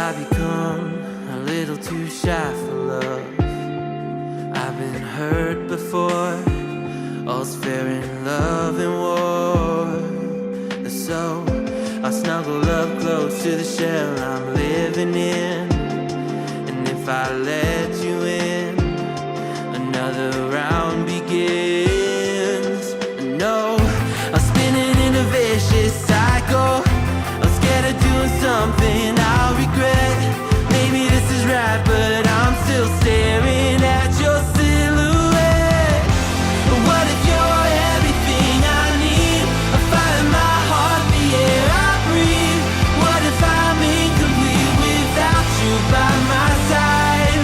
I become a little too shy for love? I've been hurt before. All's fair in love and war. So I snuggle up close to the shell I'm living in. And if I let you in, another round begins. No, I'm spinning in a vicious cycle. I'm scared of doing something I'll regret. Maybe this is right, but I'm still staring at your silhouette. What if you're everything I need? A fire in my heart, the air I breathe. What if I'm incomplete without you by my side?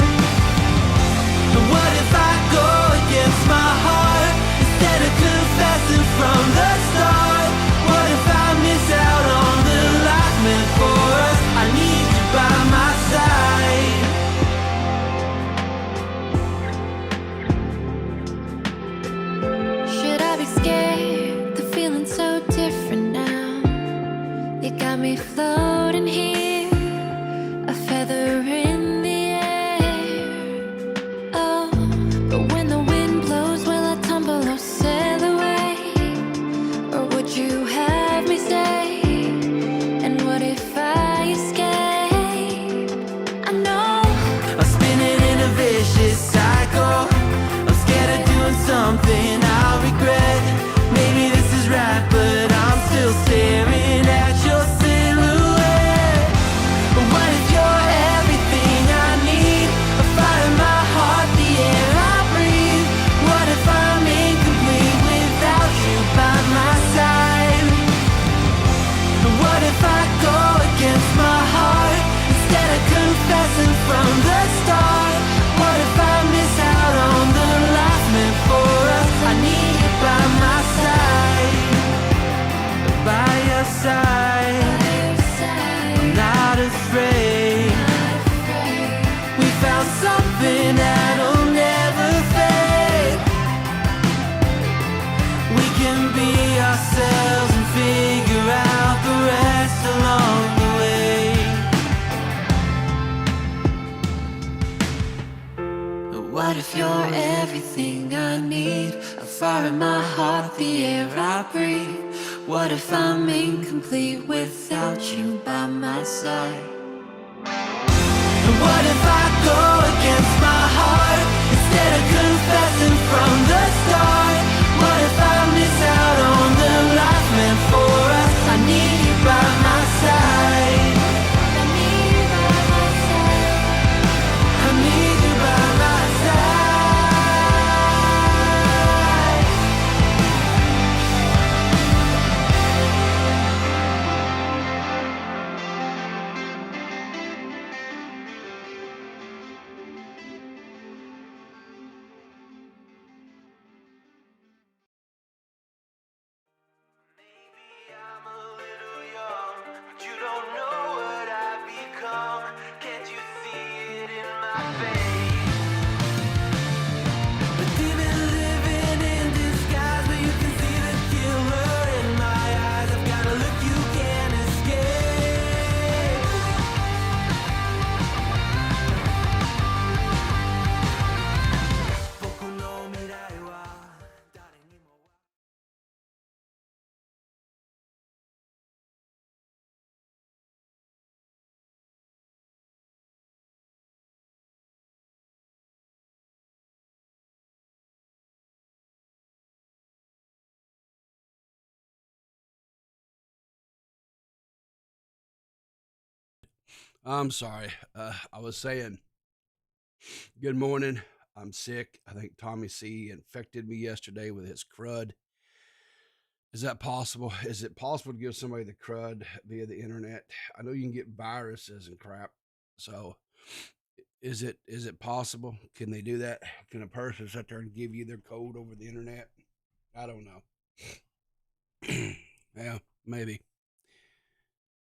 What if I go against my heart instead of confessing from the start? What if I miss out on the life meant for us? I need you by my side. Should I be scared? The feeling's so different now. You got me floating here, a feather in the air. Oh, but when the wind blows, will I tumble or sail away? Or would you have me stay? And what if I escape? I know I'm spinning in a vicious cycle. I'm scared of doing something I'll regret. Maybe this is right, but I'm still staring at your silhouette. What if you're everything I need? A fire in my heart, the air I breathe. What if I'm incomplete without you by my side? What if I go against my heart instead of confessing from the start? What if I miss out on the life meant for us? I need you by my side, by your side. I'm not afraid. We found something that'll never fade. We can be ourselves and figure out the rest along the way. What if you're everything I need? A fire in my heart, the air I breathe. What if I'm incomplete without you by my side? What if I go against my heart instead of confessing from the start? What if I miss out on the life meant for us? I need you by my side. I need you by my side. I need you by my side. Maybe I'm a little young, but you don't know what I've become. Can't you see it in my face? But we've been living in disguise, but you can see the killer in my eyes. I've got a look you can't escape. Poco no mirai wa, dare ni mo wa. I'm sorry. I was saying, good morning. I'm sick. I think Tommy C infected me yesterday with his crud. Is that possible? Is it possible to give somebody the crud via the internet? I know you can get viruses and crap. So is it possible? Can they do that? Can a person sit there and give you their code over the internet? I don't know. Yeah, maybe.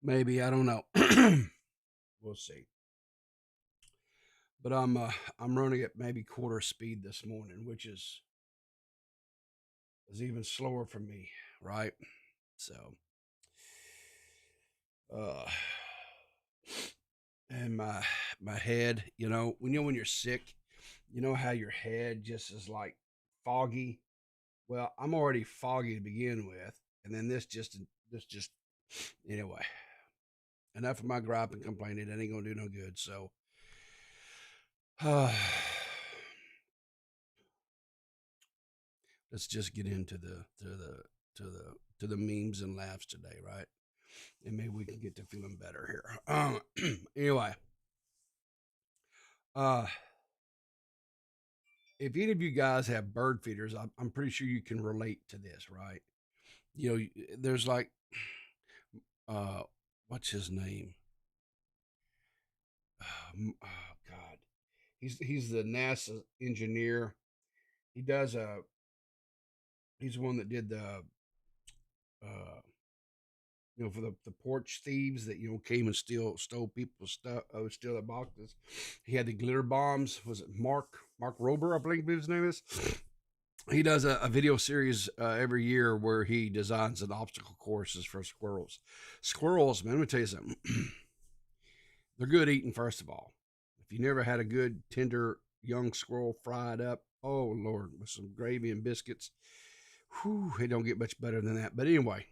Maybe, I don't know. We'll see. But I'm running at maybe quarter speed this morning, which is even slower for me, right? So, uh, and my head. When you're sick, you know how your head just is like foggy. Well, I'm already foggy to begin with, and then this just anyway. Enough of my gripe and complaining. That ain't gonna do no good. So, let's just get into the memes and laughs today, right? And maybe we can get to feeling better here. Anyway, uh, if any of you guys have bird feeders, I'm pretty sure you can relate to this, right? There's like, uh, what's his name? Oh God, he's the NASA engineer. He does he's the one that did the uh for the porch thieves that came and stole people's stuff, steal their boxes. He had the glitter bombs. Was it Mark Rober? I believe his name is. He does a video series every year where he designs an obstacle courses for squirrels. Squirrels, man, let me tell you something. They're good eating, first of all. If you never had a good tender young squirrel fried up, oh Lord, with some gravy and biscuits, whew, it don't get much better than that. But anyway,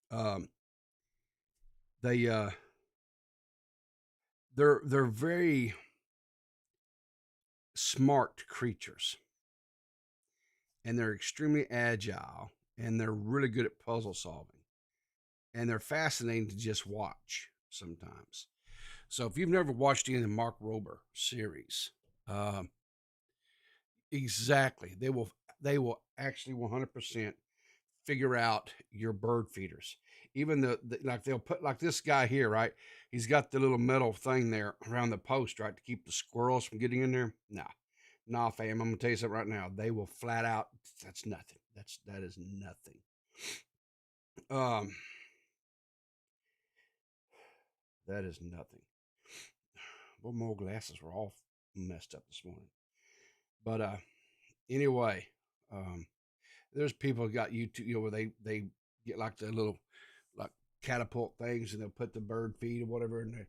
um, they they're very smart creatures, and they're extremely agile, and they're really good at puzzle solving, and they're fascinating to just watch sometimes. So if you've never watched any of the Mark Rober series, um, exactly, they will actually 100% figure out your bird feeders. Even like they'll put like this guy here, right? He's got the little metal thing there around the post, right, to keep the squirrels from getting in there. Nah, fam. I'm gonna tell you something right now. They will flat out. That's nothing. That is nothing. Um, that is nothing. Well, more glasses were all messed up this morning. But anyway, um, there's people who got YouTube, where they get like the little like catapult things, and they'll put the bird feed or whatever in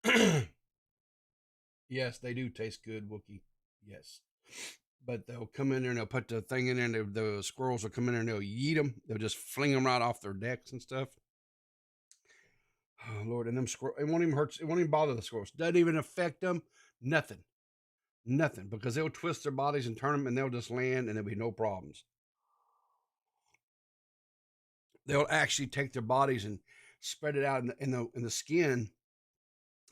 there. Yes, they do taste good, Wookie. Yes. But they'll come in there and they'll put the thing in there, and the squirrels will come in there and they'll yeet them. They'll just fling them right off their decks and stuff. Oh Lord, and them squirrels, it won't even hurt. It won't even bother the squirrels. Doesn't even affect them. Nothing, nothing, because they'll twist their bodies and turn them, and they'll just land, and there'll be no problems. They'll actually take their bodies and spread it out in the skin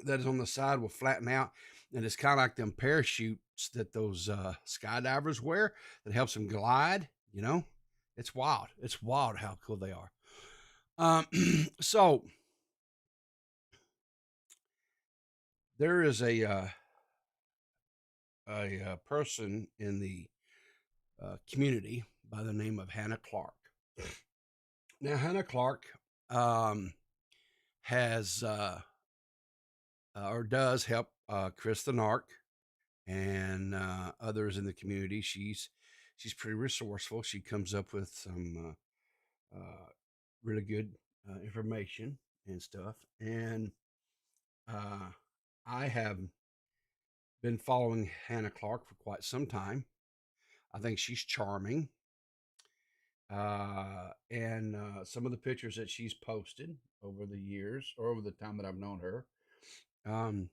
that is on the side will flatten out, and it's kind of like them parachutes that those skydivers wear that helps them glide. It's wild. It's wild how cool they are. So there is a person in the community by the name of Hannah Clark. Now, Hannah Clark has or does help Chris the Narc and others in the community. She's pretty resourceful. She comes up with some really good information and stuff. And I have been following Hannah Clark for quite some time. I think she's charming. And some of the pictures that she's posted over the years or over the time that I've known her, um,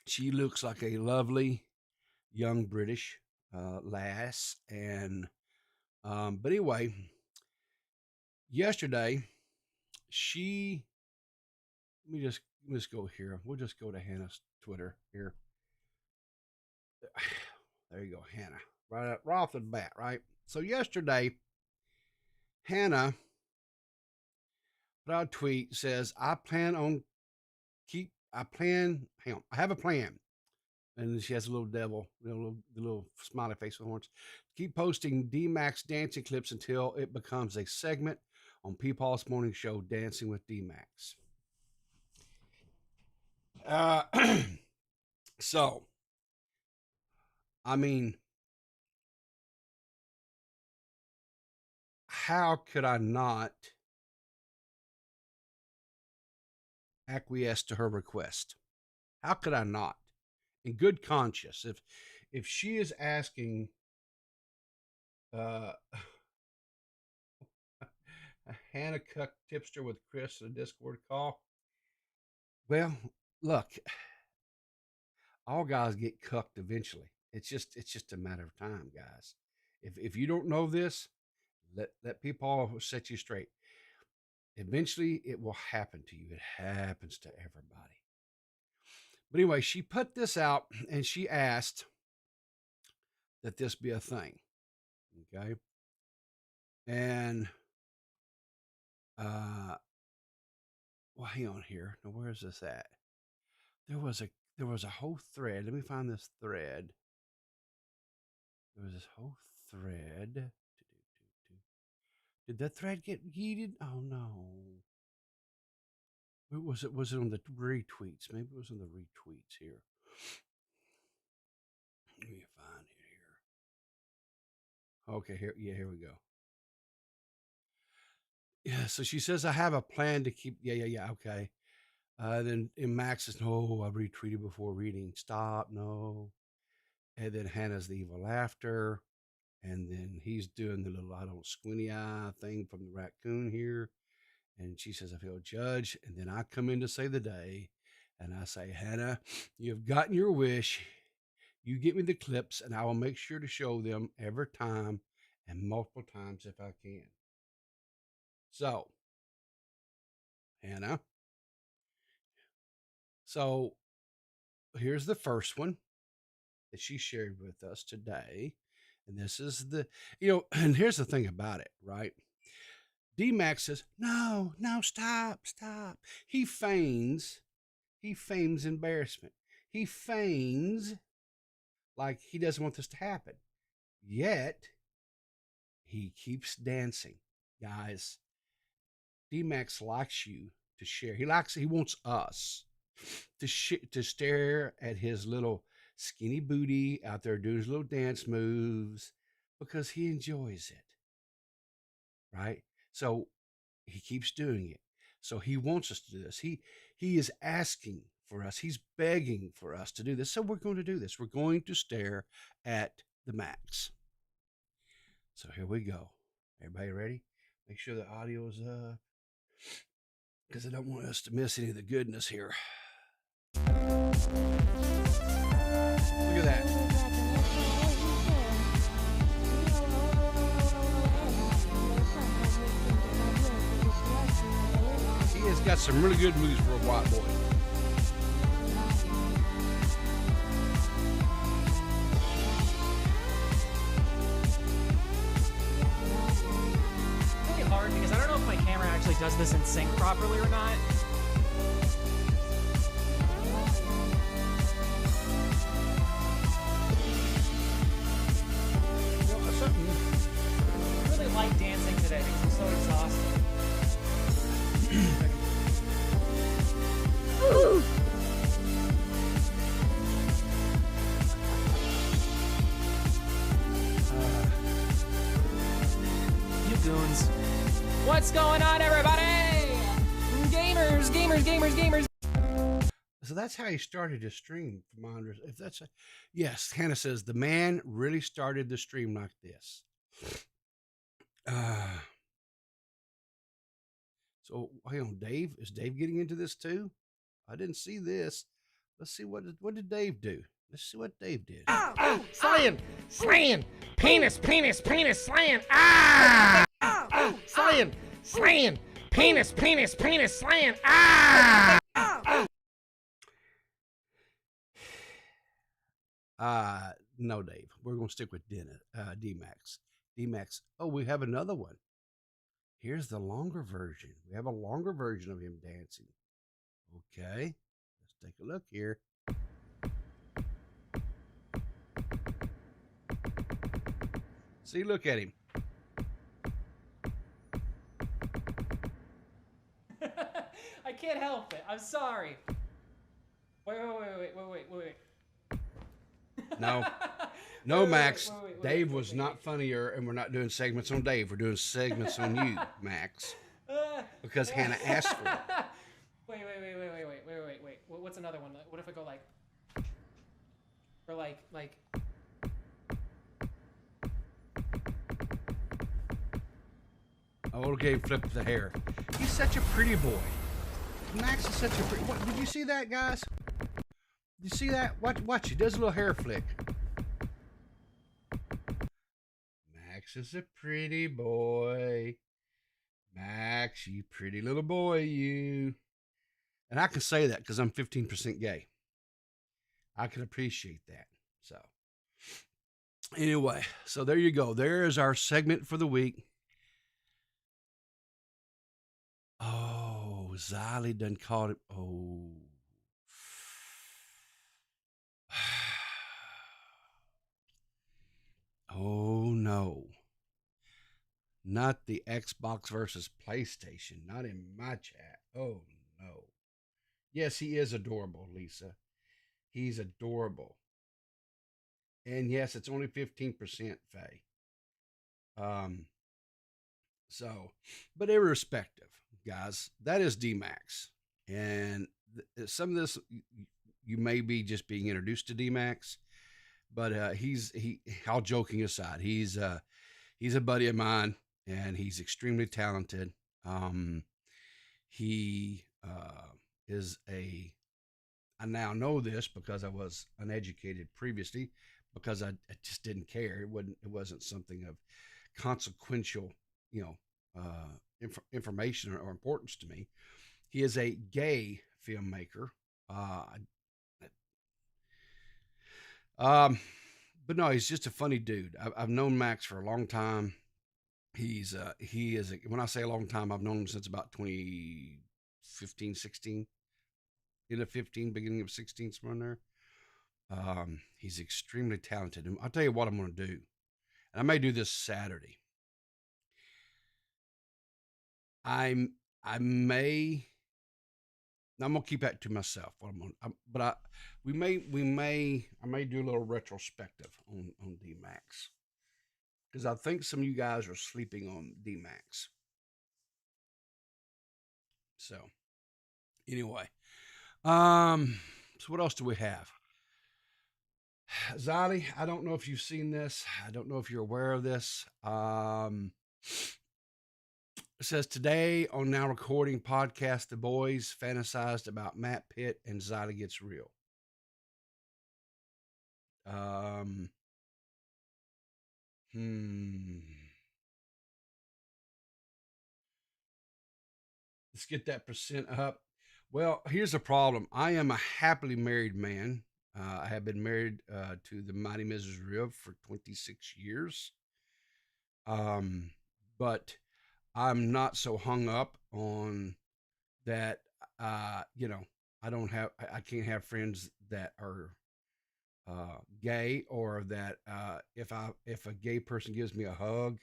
she looks like a lovely young British lass. And but anyway, yesterday she let me just go here. We'll just go to Hannah's Twitter here. There you go, Hannah. Right off the bat, right? So yesterday, Hannah put out a tweet, says, hang on, I have a plan. And she has a little devil, the little smiley face with horns. Keep posting D-Max dancing clips until it becomes a segment on PeePaw's morning show, Dancing with D-Max. Uh, so, I mean, how could I not acquiesce to her request? How could I not? In good conscience, if she is asking a Hannah Cuck tipster with Chris in a Discord call, well, look, all guys get cucked eventually. It's just a matter of time, guys. If you don't know this, let people set you straight. Eventually, it will happen to you. It happens to everybody. But anyway, she put this out and she asked that this be a thing. Okay. And well, hang on here. Now, where is this at? There was a whole thread. Let me find this thread. There was this whole thread. Did that thread get yeeted? Oh no. Was it on the retweets? Maybe it was on the retweets here. Let me find it here. Okay, here we go. Yeah, so she says, I have a plan to keep. Yeah. Okay. Then in Max says, no, I retweeted before reading. Stop, no. And then Hannah's the evil laughter. And then he's doing the little I don't squinty eye thing from the raccoon here. And she says, I feel judged. And then I come in to save the day. And I say, Hannah, you've gotten your wish. You get me the clips, and I will make sure to show them every time and multiple times if I can. So, Hannah. So, here's the first one that she shared with us today. And this is and here's the thing about it, right? D-Max says, no, stop. He feigns embarrassment. He feigns like he doesn't want this to happen. Yet, he keeps dancing. Guys, D-Max likes you to share. He wants us to stare at his little skinny booty out there doing his little dance moves because he enjoys it. Right? So he keeps doing it. So he wants us to do this. He is asking for us. He's begging for us to do this. So we're going to do this. We're going to stare at the Max. So here we go. Everybody ready? Make sure the audio is up because I don't want us to miss any of the goodness here. Look at that. He has got some really good moves for a white boy. It's really hard because I don't know if my camera actually does this in sync properly or not. I really like dancing today because I'm so exhausted. You goons. What's going on, everybody? Gamers. So that's how he started his stream, from my understanding. Yes, Hannah says the man really started the stream like this. So hang on, Dave. Is Dave getting into this too? I didn't see this. Let's see what did Dave do. Let's see what Dave did. Oh, slaying, penis, slaying, ah! Oh, slaying, penis, slaying, ah! No, Dave. We're gonna stick with D-Max. D-Max. Oh, we have another one. Here's the longer version. We have a longer version of him dancing. Okay, let's take a look here. See, look at him. I can't help it. I'm sorry. Wait. No, Wait, Max. wait, Dave was not funnier, and we're not doing segments on Dave. We're doing segments on you, Max, because Hannah asked for it. Wait. What's another one? What if I go like, or like? Oh, okay, flip the hair. He's such a pretty boy. Max is such a pretty. What, did you see that, guys? Did you see that? Watch. He does a little hair flick. Max is a pretty boy. Max, you pretty little boy, you. And I can say that because I'm 15% gay. I can appreciate that. So, anyway, so there you go. There is our segment for the week. Oh, Xylee done caught it. Oh. Oh, no. Not the Xbox versus PlayStation. Not in my chat. Oh, no. Yes, he is adorable, Lisa. He's adorable. And yes, it's only 15%, Faye. So, but irrespective, guys, that is D-Max. And some of this, you may be just being introduced to D-Max, but all joking aside, he's a buddy of mine, and he's extremely talented. He is I now know this because I was uneducated previously, because I just didn't care. It wasn't something of consequential, information or importance to me. He is a gay filmmaker. But no, he's just a funny dude. I've known Max for a long time. He is when I say a long time, I've known him since about 2015, 16, end of 15, beginning of 16, somewhere in there. He's extremely talented. And I'll tell you what I'm going to do. And I may do this Saturday. I may. I'm gonna keep that to myself. I may do a little retrospective on D-Max, because I think some of you guys are sleeping on D-Max. So anyway, so what else do we have? Xylee, I don't know if you've seen this. I don't know if you're aware of this. It says today on Now Recording podcast, the boys fantasized about Matt Pitt and Xylee Gets Real. Let's get that percent up. Well, here's the problem. I am a happily married man. I have been married to the mighty Mrs. Riv for 26 years. But I'm not so hung up on that. I can't have friends that are gay, or that if a gay person gives me a hug,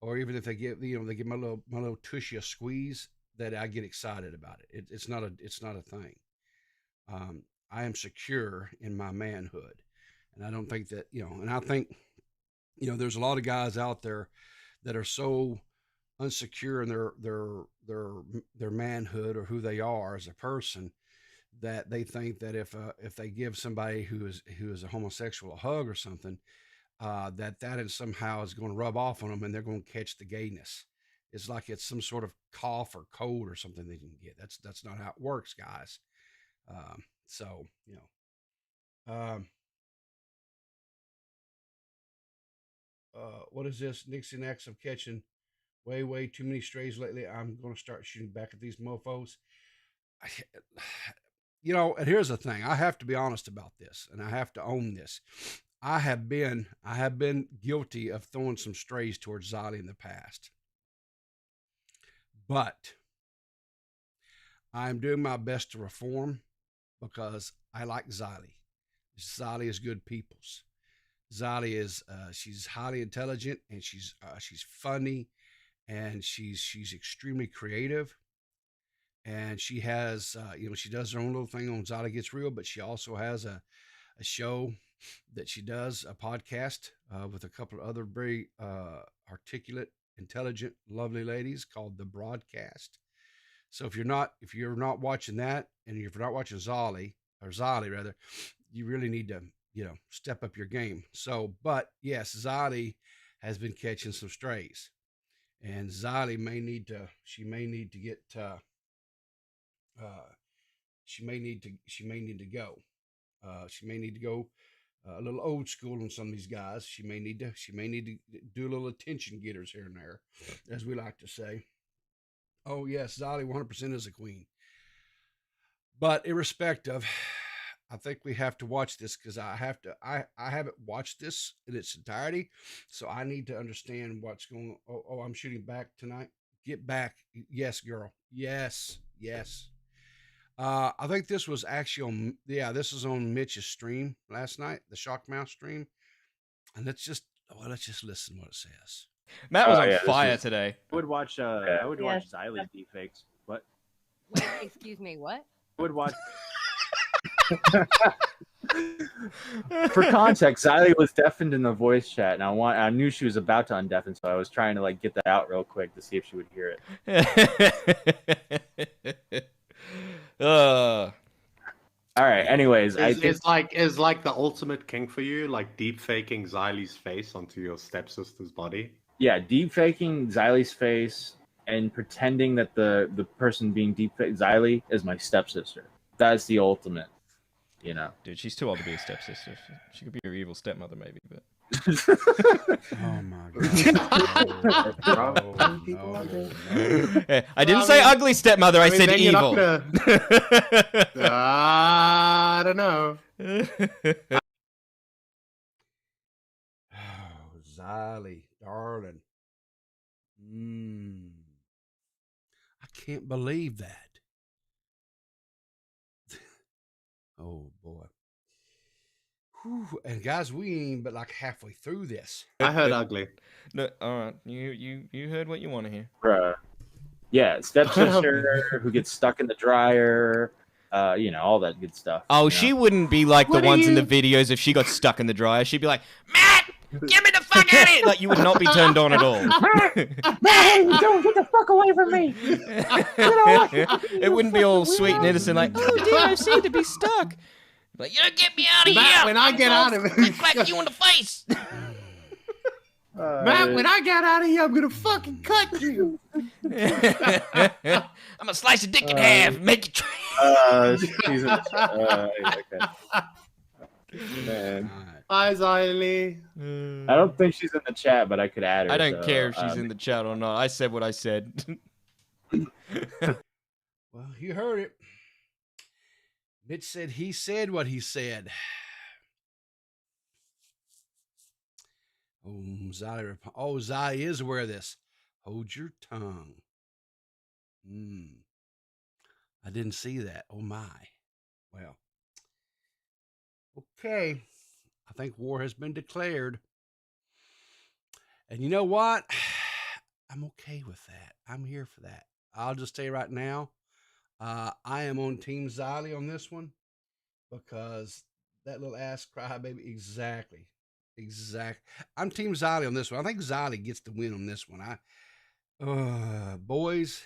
or even if they give my little tushy a squeeze, that I get excited about it. It's not a thing. I am secure in my manhood, and I don't think that, and I think, there's a lot of guys out there that are so unsecure in their manhood, or who they are as a person, that they think that if they give somebody who is a homosexual a hug or something, that is somehow is going to rub off on them, and they're going to catch the gayness. It's like it's some sort of cough or cold or something they can get. That's not how it works, guys. What is this? Nixon acts of catching way too many strays lately. I'm going to start shooting back at these mofos. And here's the thing. I have to be honest about this, and I have to own this. I have been guilty of throwing some strays towards Xylee in the past, but I'm doing my best to reform, because I like Xylee. Xylee is good peoples. Xylee is she's highly intelligent, and she's funny, and she's extremely creative, and she has she does her own little thing on Xylee Gets Real, but she also has a show that she does, a podcast with a couple of other very articulate, intelligent, lovely ladies, called The Broadcast. So if you're not watching that, and if you're not watching Zolly rather, you really need to step up your game. So, but yes, Zolly has been catching some strays, and Zolly may need to. She may need to get. She may need to. She may need to go. She may need to go a little old school on some of these guys. She may need to. She may need to do a little attention getters here and there, as we like to say. Oh yes, Zolly 100% is a queen. But irrespective, I think we have to watch this because I have to. I haven't watched this in its entirety, so I need to understand what's going on. Oh, I'm shooting back tonight. Get back, yes, girl, yes, yes. I think this was actually on. Yeah, this is on Mitch's stream last night, the Shockmouth stream, and let's just listen what it says. Matt was on yeah, fire today. I would watch. I would watch Xylee's deepfakes. What? Wait, excuse me, what? I would watch. For context, Xylee was deafened in the voice chat, and I knew she was about to undeafen, so I was trying to get that out real quick to see if she would hear it. All right. Anyways, I think is like the ultimate king for you, like deep faking Xylee's face onto your stepsister's body. yeah, deep faking Xylee's face and pretending that the person being deep faked Xylee is my stepsister. That's the ultimate. Dude, she's too old to be a stepsister. She could be your evil stepmother, maybe, but. Oh my god! I didn't say ugly stepmother. I said evil. I don't know. Oh, Xylee, darling. I can't believe that. Oh boy. Whew. And guys, we ain't but like halfway through this. I heard ugly. No, all right, you heard what you want to hear. Bruh. Yeah, stepsister who gets stuck in the dryer. All that good stuff. Oh, she wouldn't be like the ones in the videos if she got stuck in the dryer. She'd be like, Matt, get me the fuck out of here! Like, you would not be turned on at all. Don't get the fuck away from me. It wouldn't be all sweet and innocent like, oh dear, I seem to be stuck. Like, you don't get me out of Matt, here! when I get out of it, Crack you in the face! Matt, when I get out of here, I'm gonna fucking cut you. I'm gonna slice your dick in half and make you try. Jesus. Okay. Man. Hi, Xylee. I don't think she's in the chat, but I could add her. I don't so, care if she's in the chat or not. I said what I said. Well, you heard it. Mitch said he said what he said. Oh, Zai is aware of this. Hold your tongue. I didn't see that. Oh my. Well. Okay. I think war has been declared. And you know what? I'm okay with that. I'm here for that. I'll just tell you right now, I am on Team Xylee on this one because that little ass crybaby. Exactly. I'm Team Xylee on this one. I think Xylee gets the win on this one. Boys.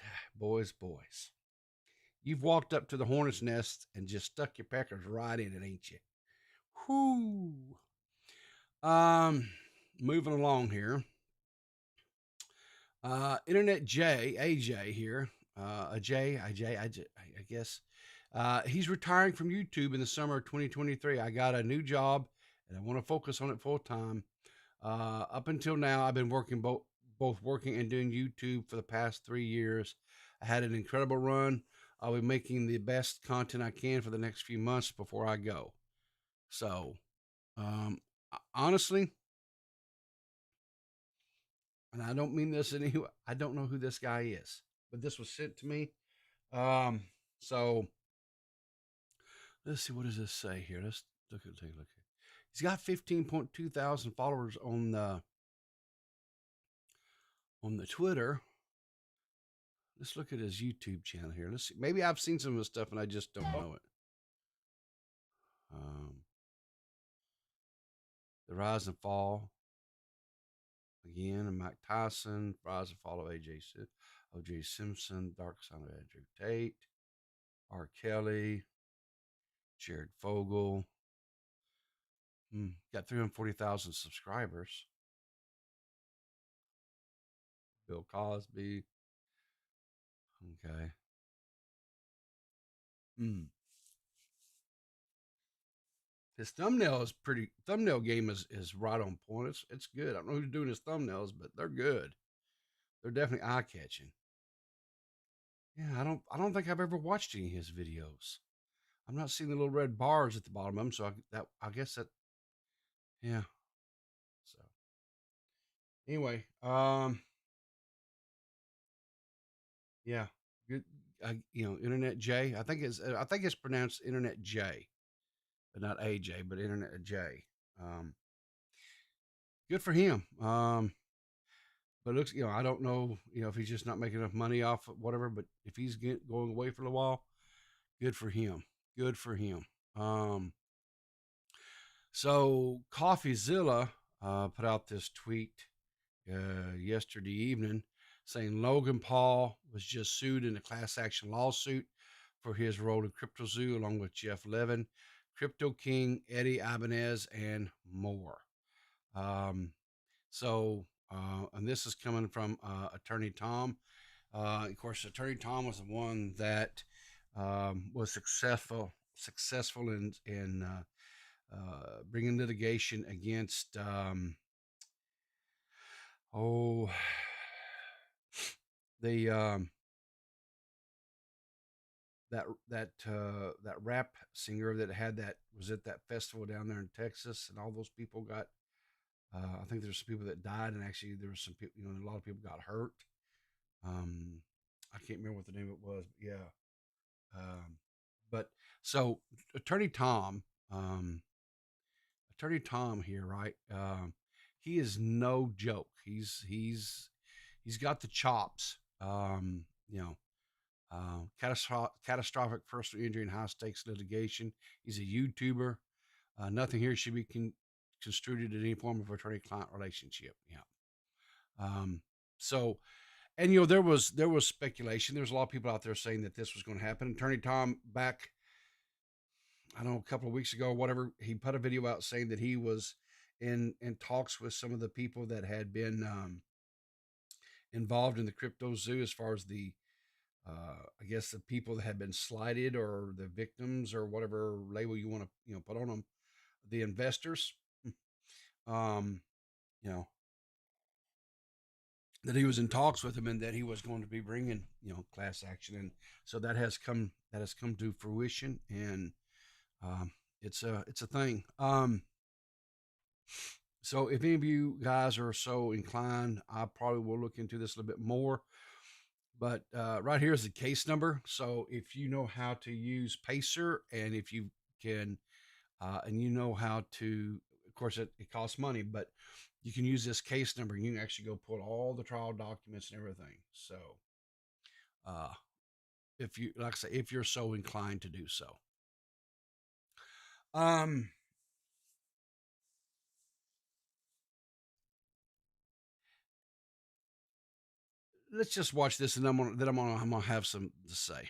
You've walked up to the hornet's nest and just stuck your peckers right in it, ain't you? Whoo. Moving along here. Internet AJ here. I guess. He's retiring from YouTube in the summer of 2023. I got a new job and I want to focus on it full time. Up until now, I've been working both working and doing YouTube for the past 3 years. I had an incredible run. I'll be making the best content I can for the next few months before I go. So, honestly, and I don't mean this in any way, I don't know who this guy is, but this was sent to me. So let's see, what does this say here? Let's take a look here. He's got 15.2 thousand followers on the Twitter. Let's look at his YouTube channel here. Let's see. Maybe I've seen some of his stuff and I just don't know it. The rise and fall. again, and Mike Tyson, Rise and Fall of O.J. Simpson, Dark Side of Andrew Tate, R. Kelly, Jared Fogle. Got 340,000 subscribers. Bill Cosby. Okay. His thumbnail game is right on point. It's good. I don't know who's doing his thumbnails, but they're good. They're definitely eye catching. Yeah, I don't think I've ever watched any of his videos. I'm not seeing the little red bars at the bottom of them, so I guess that, yeah. So anyway, yeah, good. Internet J. I think it's pronounced Internet J, but not AJ, but Internet J. Good for him. But it looks, I don't know, if he's just not making enough money off of whatever, but if he's going away for a while, good for him. Good for him. So CoffeeZilla put out this tweet yesterday evening saying Logan Paul was just sued in a class action lawsuit for his role in CryptoZoo, along with Jeff Levin, Crypto King, Eddie Ibanez, and more. And this is coming from Attorney Tom. Of course, Attorney Tom was the one that was successful in bringing litigation against that rap singer that was at that festival down there in Texas, and all those people got. I think there's some people that died, and actually there was some people. A lot of people got hurt. I can't remember what the name of it was, but yeah. But so Attorney Tom here, right? He is no joke. He's got the chops. Catastrophic personal injury and high stakes litigation. He's a YouTuber. Nothing here should be construed in any form of attorney-client relationship. Yeah. There was speculation. There was a lot of people out there saying that this was going to happen. Attorney Tom, back, I don't know, a couple of weeks ago or whatever, he put a video out saying that he was in talks with some of the people that had been involved in the crypto zoo, as far as the I guess the people that had been slighted, or the victims, or whatever label you want to put on them, the investors. That he was in talks with him, and that he was going to be bringing class action, and so that has come to fruition, and it's a thing. So if any of you guys are so inclined, I probably will look into this a little bit more. But right here is the case number. So if you know how to use Pacer, and if you can, and you know how to, of course, it costs money, but you can use this case number, and you can actually go pull all the trial documents and everything. So if you, like I say, if you're so inclined to do so. Let's just watch this, and I'm gonna have some to say.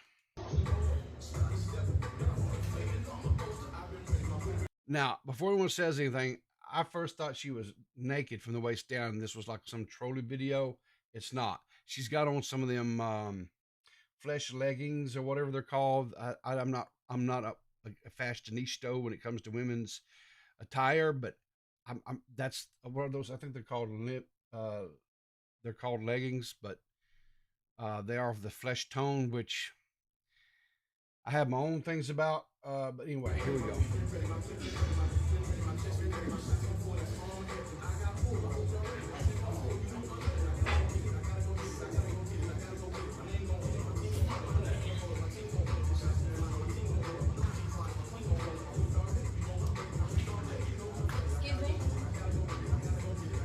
Now, before anyone says anything, I first thought she was naked from the waist down, and this was like some trolley video. It's not. She's got on some of them flesh leggings or whatever they're called. I'm not a fashionista when it comes to women's attire, but that's one of those. I think they're called leggings, but they are of the flesh tone, which I have my own things about. But anyway, here we go.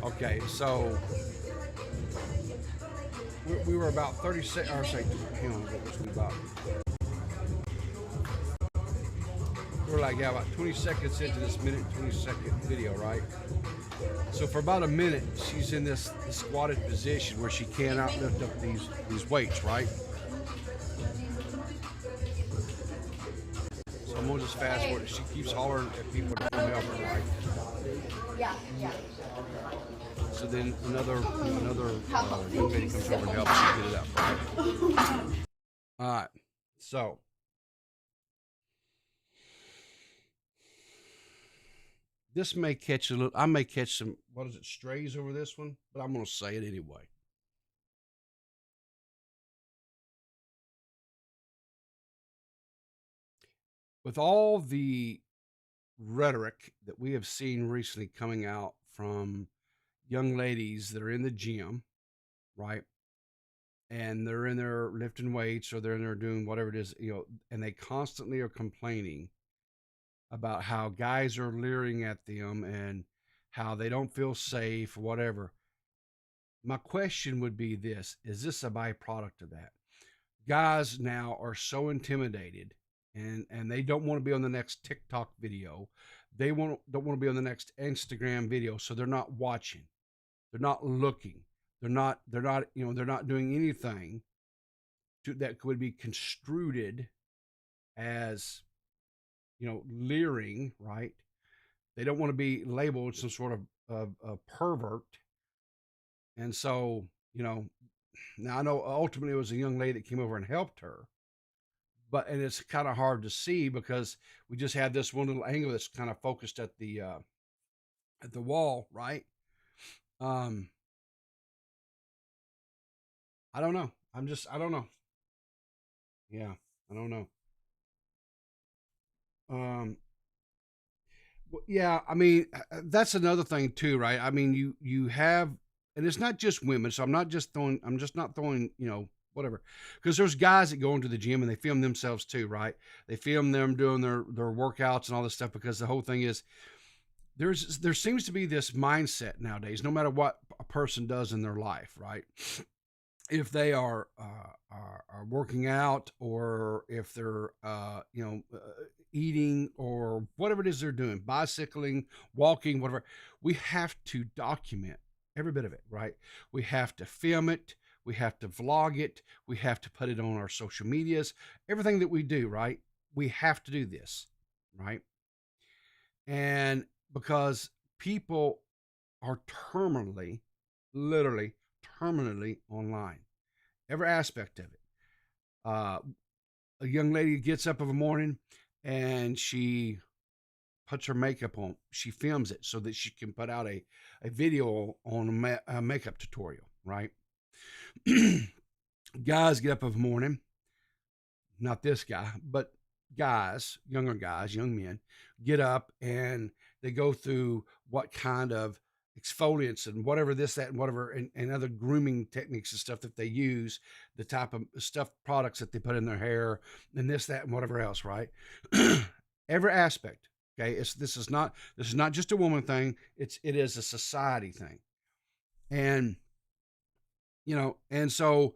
Okay, so we were about 36, or say, hang on, what was we about? We were we're like, yeah, about 20 seconds into this minute 20-second video, right? So for about a minute, she's in this squatted position where she cannot lift up these weights, right? So I'm gonna just fast forward. She keeps hollering at people to come help her, right? Yeah. So then another young lady comes over and helps her get it up, right? All right. So this may catch a little. I may catch some. What is it? Strays over this one, but I'm gonna say it anyway. With all the rhetoric that we have seen recently coming out from young ladies that are in the gym, right? And they're in there lifting weights or they're in there doing whatever it is, and they constantly are complaining about how guys are leering at them and how they don't feel safe or whatever. My question would be this: is this a byproduct of that? Guys now are so intimidated and they don't want to be on the next TikTok video. They don't want to be on the next Instagram video, so they're not watching. They're not looking. They're not doing anything that could be construed as, leering, right? They don't want to be labeled some sort of pervert. And so, now I know ultimately it was a young lady that came over and helped her, and it's kind of hard to see because we just had this one little angle that's kind of focused at the wall, right? I don't know. I don't know. Yeah, I don't know. Yeah, I mean, that's another thing too, right? I mean, you have, and it's not just women. So I'm just not throwing, whatever, because there's guys that go into the gym and they film themselves too, right? They film them doing their workouts and all this stuff because the whole thing is there seems to be this mindset nowadays, no matter what a person does in their life, right? If they are working out or if they're eating or whatever it is they're doing, bicycling, walking, whatever, we have to document every bit of it, right? We have to film it, we have to vlog it, we have to put it on our social medias, everything that we do, right? We have to do this, right? And because people are literally terminally online, every aspect of it. A young lady gets up of a morning and she puts her makeup on. She films it so that she can put out a video on a makeup tutorial, right? Guys get up of a morning, not this guy, but guys, younger guys, young men, get up and they go through what kind of exfoliants and whatever this, that, and whatever, and other grooming techniques and stuff that they use, the type of stuff, products that they put in their hair, and this, that, and whatever else, right? Every aspect. Okay, this is not just a woman thing. It is a society thing, and and so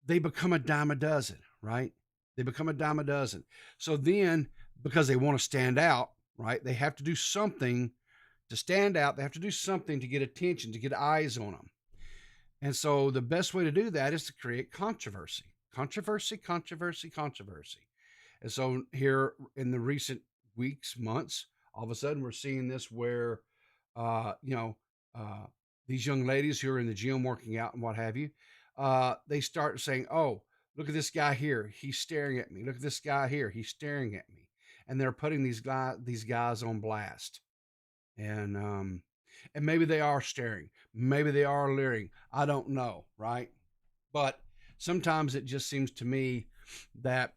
they become a dime a dozen, right? They become a dime a dozen. So then, because they want to stand out, right? They have to do something to stand out. They have to do something to get attention, to get eyes on them. And so the best way to do that is to create controversy. Controversy. And so here in the recent weeks, months, all of a sudden we're seeing this where, these young ladies who are in the gym working out and what have you, they start saying, "Oh, look at this guy here. He's staring at me. Look at this guy here. He's staring at me." And they're putting these guys on blast. And maybe they are staring. Maybe they are leering. I don't know, right? But sometimes it just seems to me that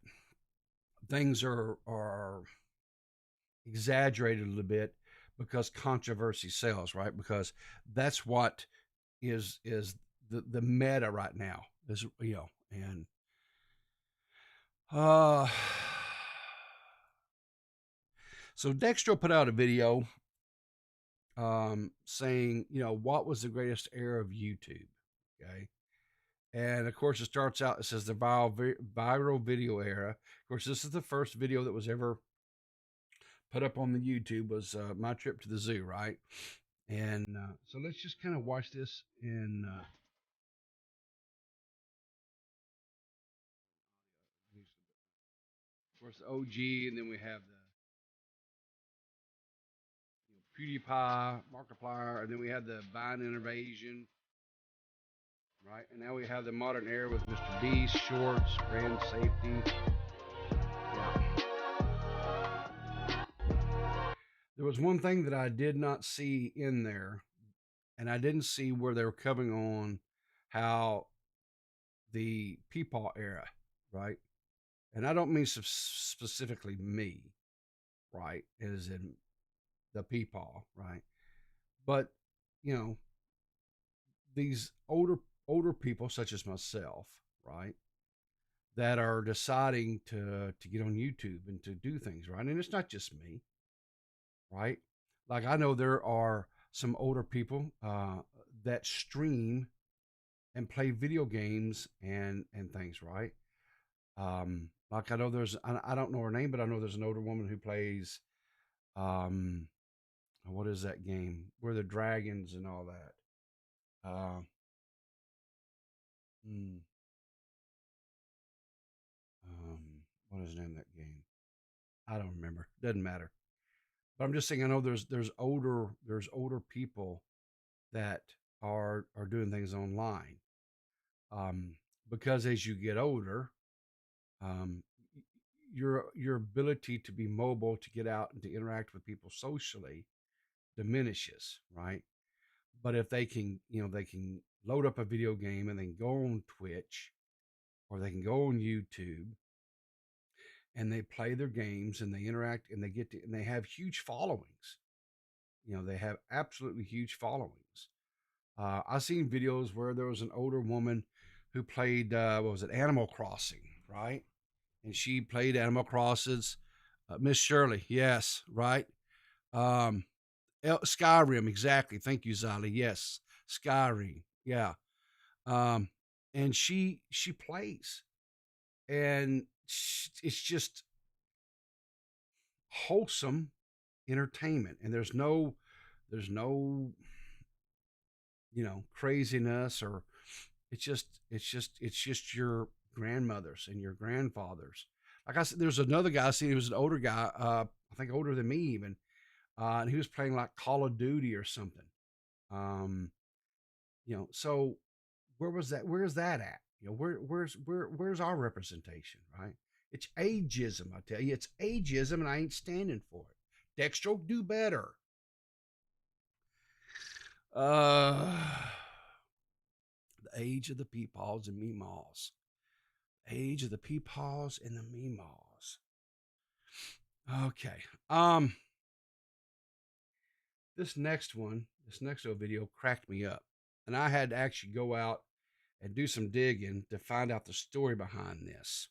things are exaggerated a little bit because controversy sells, right? Because that's what is the meta right now. Is and so Dextro put out a video saying, what was the greatest era of YouTube? Okay. And of course, it starts out, it says the viral video era. Of course, this is the first video that was ever put up on the YouTube, was my trip to the zoo, right? And so let's just kind of watch this. And of course, the OG, and then we have the PeePaw, Markiplier, and then we have the Vine Invasion, right? And now we have the modern era with Mr. Beast, Shorts, Brand Safety. Yeah. There was one thing that I did not see in there, and I didn't see where they were covering on how the PeePaw era, right? And I don't mean specifically me, right? As in the PeePaw, right? But these older people such as myself, right, that are deciding to get on YouTube and to do things, right? And it's not just me, right? Like, I know there are some older people that stream and play video games and things, right? Like, I know I don't know her name, but I know there's an older woman who plays what is that game where the dragons and all that? What is the name of that game? I don't remember. Doesn't matter. But I'm just saying, I know there's older people that are doing things online. Because as you get older, your ability to be mobile, to get out and to interact with people socially diminishes, right? But if they can, they can load up a video game and then go on Twitch, or they can go on YouTube, and they play their games and they interact and and they have huge followings. They have absolutely huge followings. I've seen videos where there was an older woman who played, what was it, Animal Crossing, right? And she played Animal Crossings. Miss Shirley, yes, right? Skyrim, exactly. Thank you, Zali. Yes, Skyrim, yeah. And she plays, and it's just wholesome entertainment, and there's no craziness, or it's just your grandmothers and your grandfathers. Like I said, there's another guy I seen, he was an older guy, I think older than me even, and he was playing like Call of Duty or something. So where's that at? Where's our representation, right? It's ageism, I tell you. It's ageism, and I ain't standing for it. Dextro, do better. The age of the peepaws and meemaws. Age of the peepaws and the meemaws. Okay. This next little video cracked me up, and I had to actually go out and do some digging to find out the story behind this.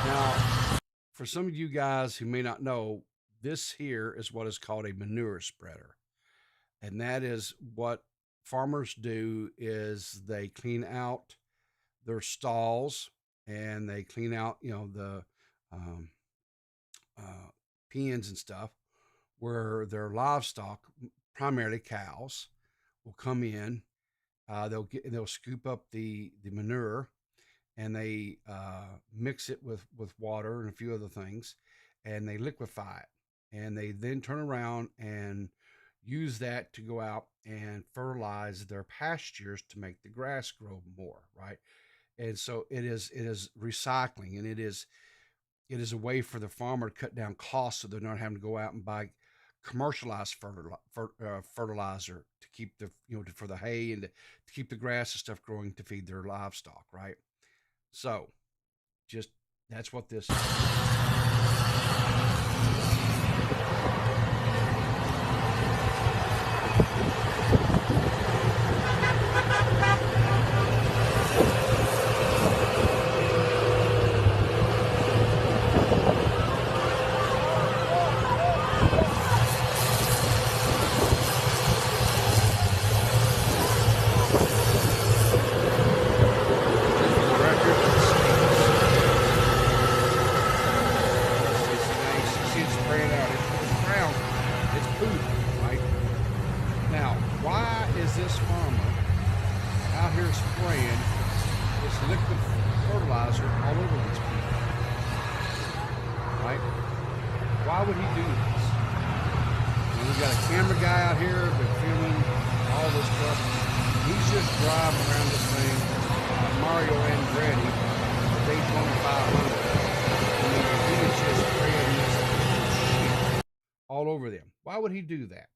Now, for some of you guys who may not know, this here is what is called a manure spreader. And that is what farmers do, is they clean out their stalls, and they clean out, the pens and stuff, where their livestock, primarily cows, will come in. They'll scoop up the manure, and they mix it with water and a few other things, and they liquefy it, and they then turn around and use that to go out and fertilize their pastures to make the grass grow more, right? And so it is recycling, and it is a way for the farmer to cut down costs, so they're not having to go out and buy commercialized fertilizer to keep the for the hay and to keep the grass and stuff growing to feed their livestock, right? So just that's what this is. poop, right? Now, why is this farmer out here spraying this liquid fertilizer all over these people? Right? Why would he do this? And we got a camera guy out here been filming all this stuff. He's just driving around this thing like Mario Andretti, the Daytona 500. He is just spraying this shit all over them. Why would he do that?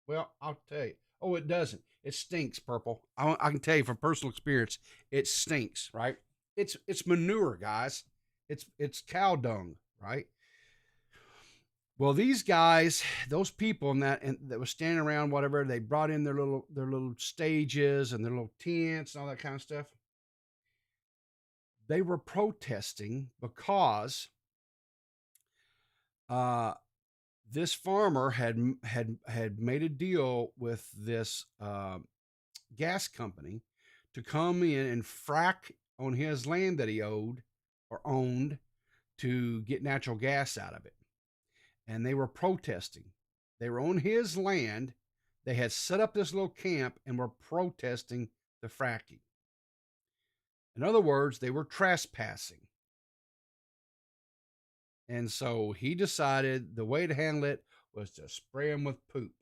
Well, I'll tell you. Oh, it doesn't. It stinks, Purple. I can tell you from personal experience, it stinks, right? It's manure, guys. It's cow dung, right? Well, these guys, those people that was standing around, whatever, they brought in their little stages and their little tents and all that kind of stuff. They were protesting because this farmer had made a deal with this gas company to come in and frack on his land that he owned to get natural gas out of it. And they were protesting. They were on his land. They had set up this little camp and were protesting the fracking. In other words, they were trespassing. And so he decided the way to handle it was to spray them with poop.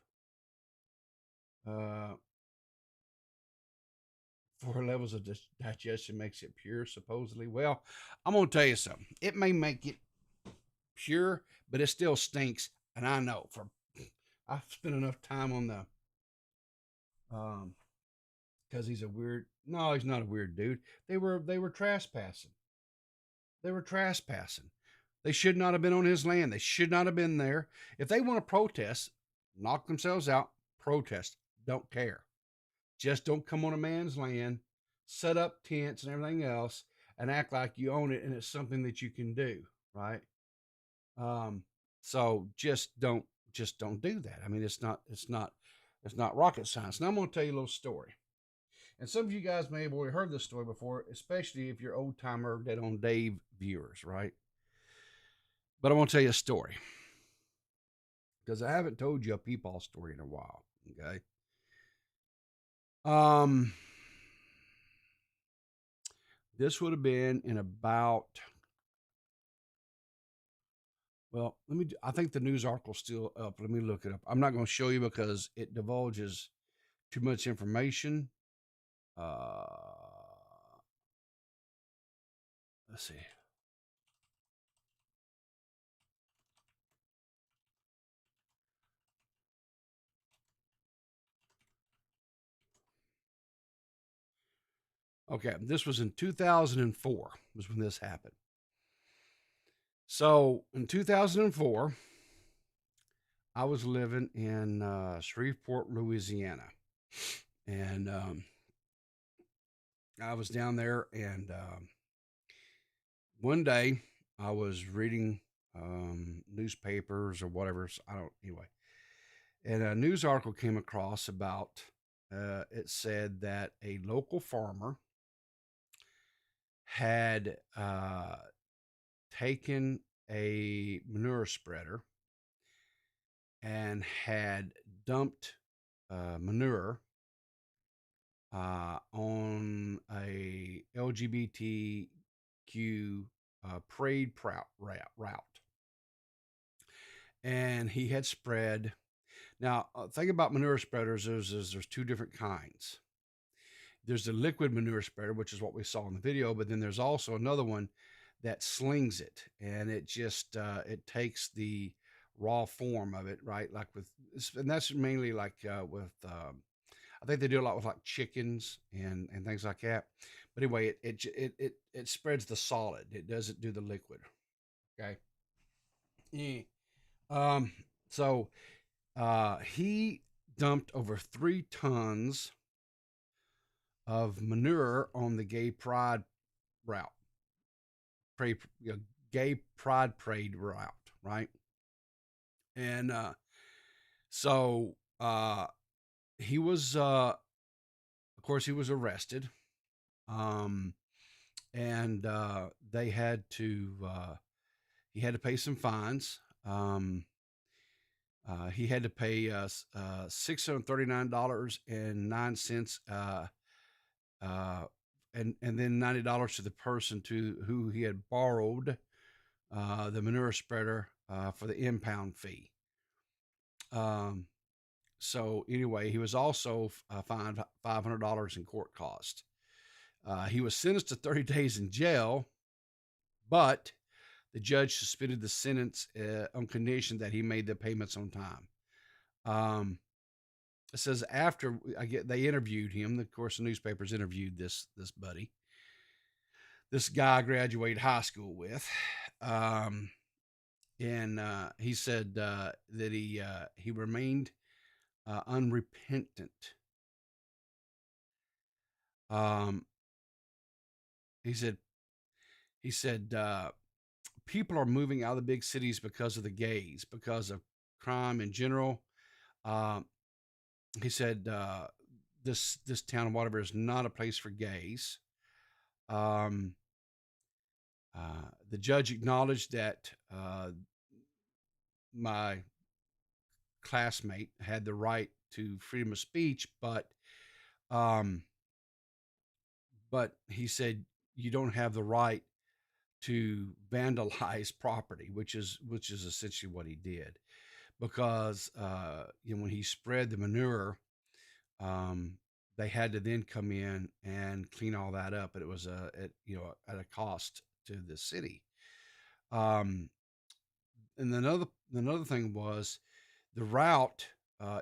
4 levels of digestion makes it pure, supposedly. Well, I'm going to tell you something. It may make it pure, but it still stinks. And I know I've spent enough time on the, because he's no, he's not a weird dude. They were trespassing. They were trespassing. They should not have been on his land. They should not have been there. If they want to protest, knock themselves out, protest. Don't care. Just don't come on a man's land, set up tents and everything else, and act like you own it and it's something that you can do, right? So just don't do that. I mean, it's not rocket science. Now I'm going to tell you a little story. And some of you guys may have already heard this story before, especially if you're old timer Dead on Dave viewers, right? But I want to tell you a story because I haven't told you a PeePaw story in a while. Okay. This would have been in about, well, I think the news article's still up. Let me look it up. I'm not going to show you because it divulges too much information. Let's see. Okay, this was in 2004 was when this happened. So in 2004, I was living in Shreveport, Louisiana. And I was down there, and one day I was reading newspapers or whatever. Anyway. And a news article came across about, it said that a local farmer had taken a manure spreader and had dumped manure on a LGBTQ parade route. And he had spread. Now, thing about manure spreaders is there's two different kinds. There's the liquid manure spreader, which is what we saw in the video, but then there's also another one that slings it, and it just it takes the raw form of it, right? Like and that's mainly like with I think they do a lot with like chickens and things like that. But anyway, it spreads the solid. It doesn't do the liquid. Okay. Yeah. So he dumped over 3 tons of manure on the gay pride route. Gay pride parade route, right? And so he was of course he was arrested. And they had to he had to pay some fines. He had to pay $639.09, and then $90 to the person to who he had borrowed the manure spreader for the impound fee. So anyway, he was also fined $500 in court costs. He was sentenced to 30 days in jail, but the judge suspended the sentence on condition that he made the payments on time. It says after they interviewed him. Of course, the newspapers interviewed this buddy, this guy I graduated high school with, and he said that he remained unrepentant. He said people are moving out of the big cities because of the gays, because of crime in general. He said this town of whatever is not a place for gays. The judge acknowledged that my classmate had the right to freedom of speech, but he said you don't have the right to vandalize property, which is essentially what he did, because when he spread the manure, they had to then come in and clean all that up, and it was at a cost to the city. And another thing was the route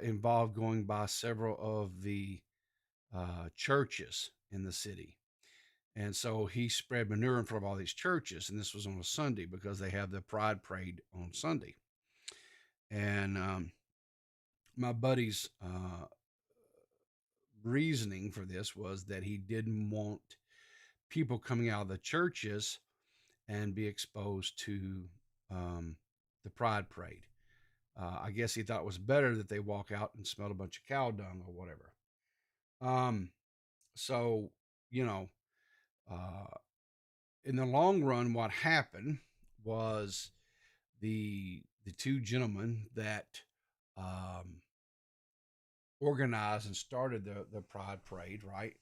involved going by several of the churches in the city. And so he spread manure in front of all these churches, and this was on a Sunday because they have the Pride Parade on Sunday. And my buddy's reasoning for this was that he didn't want people coming out of the churches and be exposed to the Pride Parade. I guess he thought it was better that they walk out and smell a bunch of cow dung or whatever. So, in the long run, what happened was the two gentlemen that organized and started the Pride Parade, right?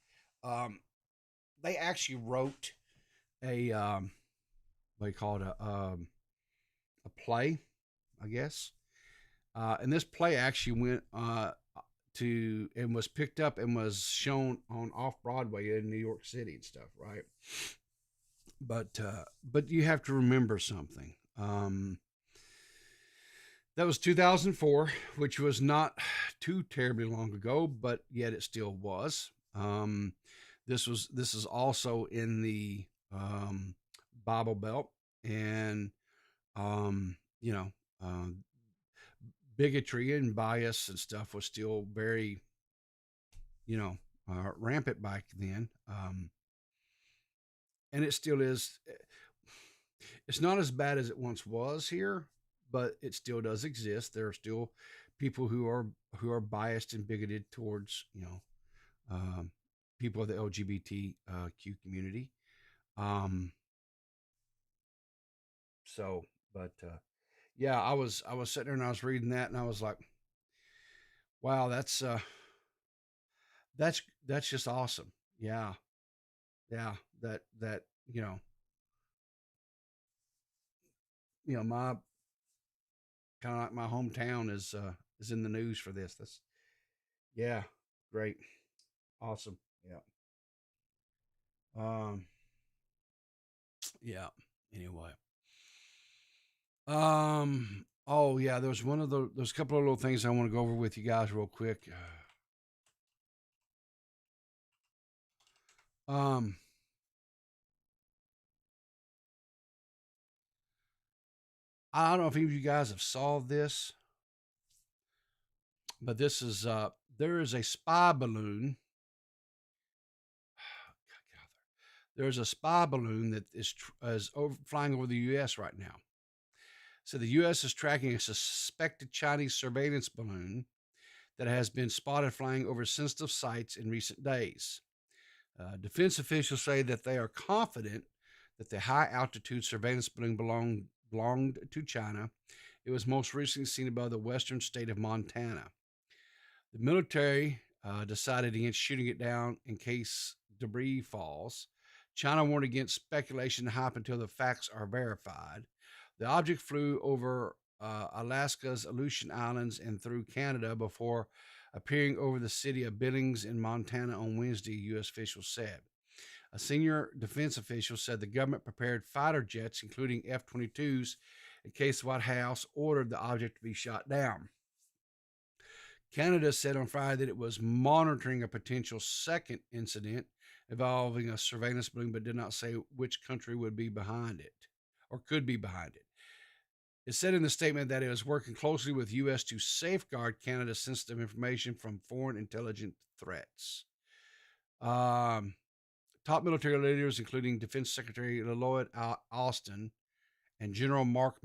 They actually wrote a what do you call it, a play, I guess. And this play actually went to and was picked up and was shown on off Broadway in New York City and stuff, right? But you have to remember something. That was 2004, which was not too terribly long ago, but yet it still was. This is also in the Bible Belt, and bigotry and bias and stuff was still very, rampant back then. And it still is. It's not as bad as it once was here, but it still does exist. There are still people who are biased and bigoted towards, people of the LGBTQ community. Yeah, I was sitting there and I was reading that and I was like, wow, that's just awesome. Yeah. That my kind of like my hometown is in the news for this. That's great. Awesome. Yeah. Yeah. Anyway. Oh yeah, there's there's a couple of little things I want to go over with you guys real quick. I don't know if any of you guys have solved this, but this is there is a spy balloon. There's a spy balloon that is flying over the U.S. right now. So the U.S. is tracking a suspected Chinese surveillance balloon that has been spotted flying over sensitive sites in recent days. Defense officials say that they are confident that the high-altitude surveillance balloon belonged to China It was most recently seen above the western state of Montana. The military decided against shooting it down in case debris falls. China warned against speculation and hype until the facts are verified. The object flew over Alaska's Aleutian Islands and through Canada before appearing over the city of Billings in Montana on Wednesday, U.S. officials said. A senior defense official said the government prepared fighter jets, including F 22s, in case the White House ordered the object to be shot down. Canada said on Friday that it was monitoring a potential second incident involving a surveillance balloon, but did not say which country would be behind it or could be behind it. It said in the statement that it was working closely with U.S. to safeguard Canada's sensitive information from foreign intelligence threats. Top military leaders, including Defense Secretary Lloyd Austin and General Mark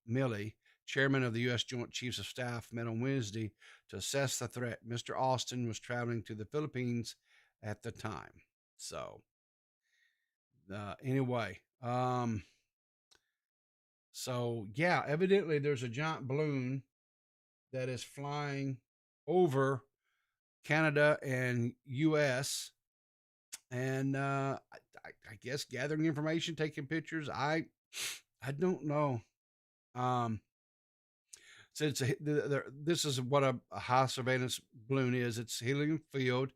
Milley, chairman of the U.S. Joint Chiefs of Staff, met on Wednesday to assess the threat. Mr. Austin was traveling to the Philippines at the time. So, anyway, so yeah, evidently there's a giant balloon that is flying over Canada and U.S. and I guess gathering information, taking pictures. I don't know. So this is what a high surveillance balloon is. It's helium filled,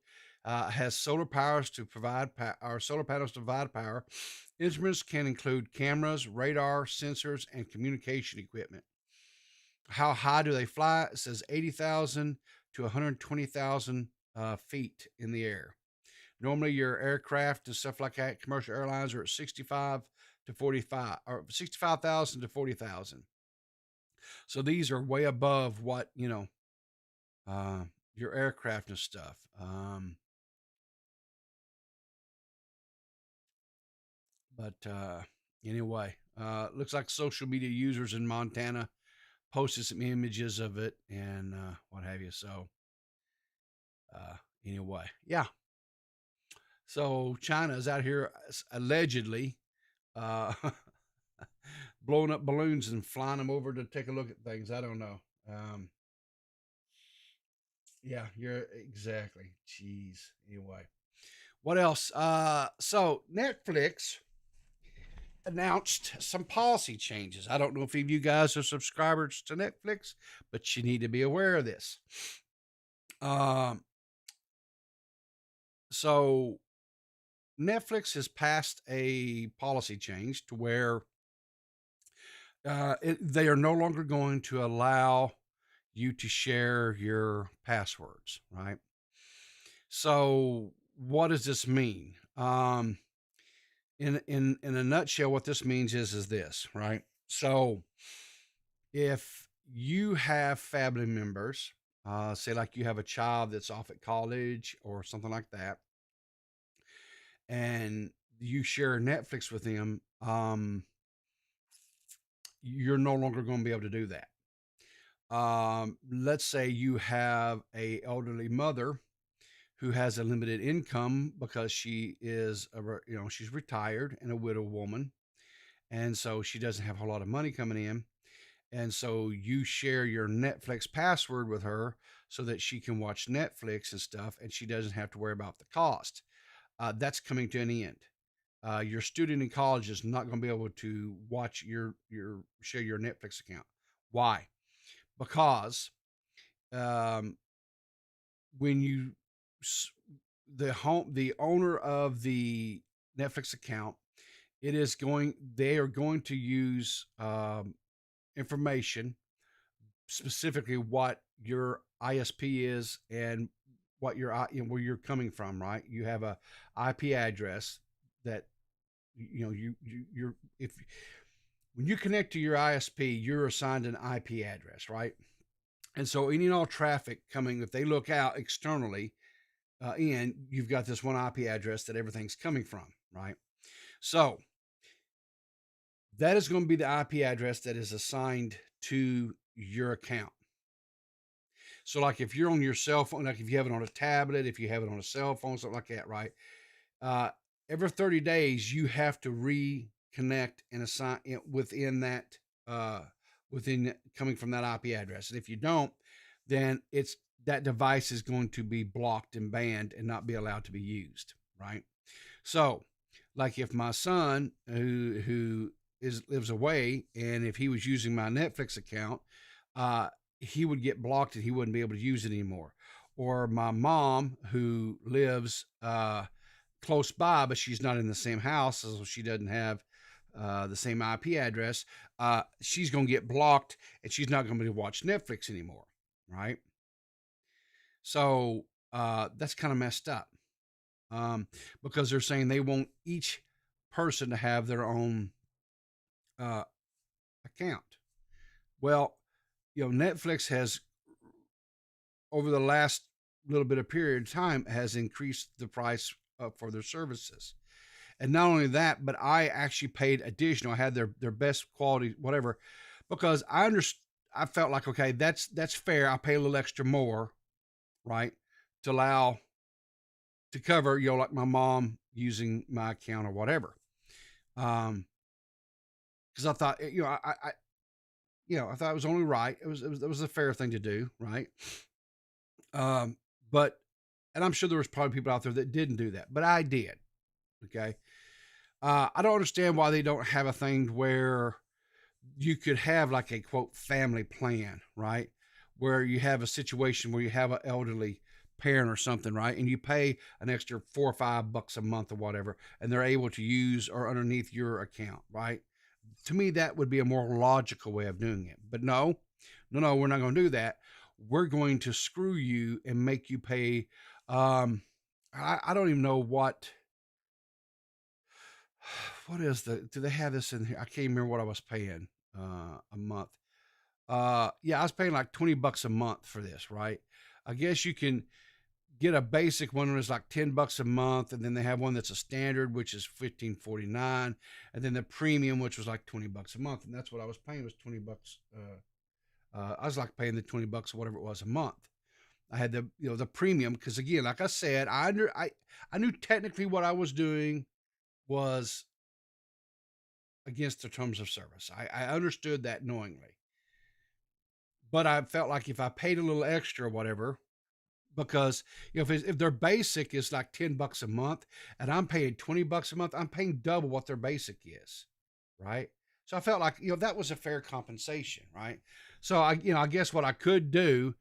has solar powers to provide solar panels to provide power. Instruments can include cameras, radar, sensors, and communication equipment. How high do they fly? It says 80,000 to 120,000 feet in the air. Normally, your aircraft and stuff like that, commercial airlines, are at 65,000 to 40,000. So these are way above what, your aircraft and stuff. Anyway, looks like social media users in Montana posted some images of it and what have you. So anyway, yeah. So China is out here allegedly blowing up balloons and flying them over to take a look at things. I don't know. Yeah, you're exactly. Jeez. Anyway, what else? So Netflix announced some policy changes. I don't know if any of you guys are subscribers to Netflix, but you need to be aware of this. So Netflix has passed a policy change to where they are no longer going to allow you to share your passwords, right? So what does this mean? In a nutshell, what this means is this, right? So if you have family members, say like you have a child that's off at college or something like that, and you share Netflix with them, you're no longer going to be able to do that. Let's say you have a elderly mother who has a limited income because she is, she's retired and a widow woman. And so she doesn't have a whole lot of money coming in. And so you share your Netflix password with her so that she can watch Netflix and stuff, and she doesn't have to worry about the cost. That's coming to an end. Your student in college is not going to be able to watch share your Netflix account. Why? Because when the owner of the Netflix account, they are going to use information, specifically what your ISP is and what where you're coming from, right? You have a IP address that when you connect to your ISP, you're assigned an IP address, right? And so any and all traffic coming, if they look out externally you've got this one IP address that everything's coming from, right? So that is going to be the IP address that is assigned to your account. So like if you're on your cell phone, like if you have it on a tablet, if you have it on a cell phone, something like that, right? Every 30 days, you have to reconnect and assign it within that within coming from that IP address. And if you don't, then that device is going to be blocked and banned and not be allowed to be used, right? So, like if my son who lives away, and if he was using my Netflix account, he would get blocked and he wouldn't be able to use it anymore. Or my mom who lives close by, but she's not in the same house, so she doesn't have the same IP address. She's going to get blocked and she's not going to be able to watch Netflix anymore, right? So that's kind of messed up because they're saying they want each person to have their own account. Well, Netflix has, over the last little bit of period of time, has increased the price for their services. And not only that, but I actually paid additional. I had their best quality, whatever, because I felt like, okay, that's fair. I pay a little extra more, right, to cover, like my mom using my account or whatever. Because I thought, I thought it was only right. It was a fair thing to do, right? But, and I'm sure there was probably people out there that didn't do that, but I did. Okay. I don't understand why they don't have a thing where you could have like a quote family plan, right? Where you have a situation where you have an elderly parent or something, right? And you pay an extra $4 or $5 a month or whatever, and they're able to use or underneath your account, right? To me, that would be a more logical way of doing it. But no, we're not going to do that. We're going to screw you and make you pay. I don't even know what is do they have this in here? I can't remember what I was paying a month. Yeah, I was paying like $20 a month for this, right? I guess you can get a basic one that's like $10 a month, and then they have one that's a standard, which is $15.49, and then the premium, which was like $20 a month, and that's what I was paying, was $20. I was like paying the $20 or whatever it was a month. I had the premium because, again, like I said, I knew technically what I was doing was against the terms of service. I understood that knowingly, but I felt like if I paid a little extra or whatever, because if their basic is like $10 a month and I'm paying $20 a month, I'm paying double what their basic is, right? So I felt like that was a fair compensation, right? So I guess what I could do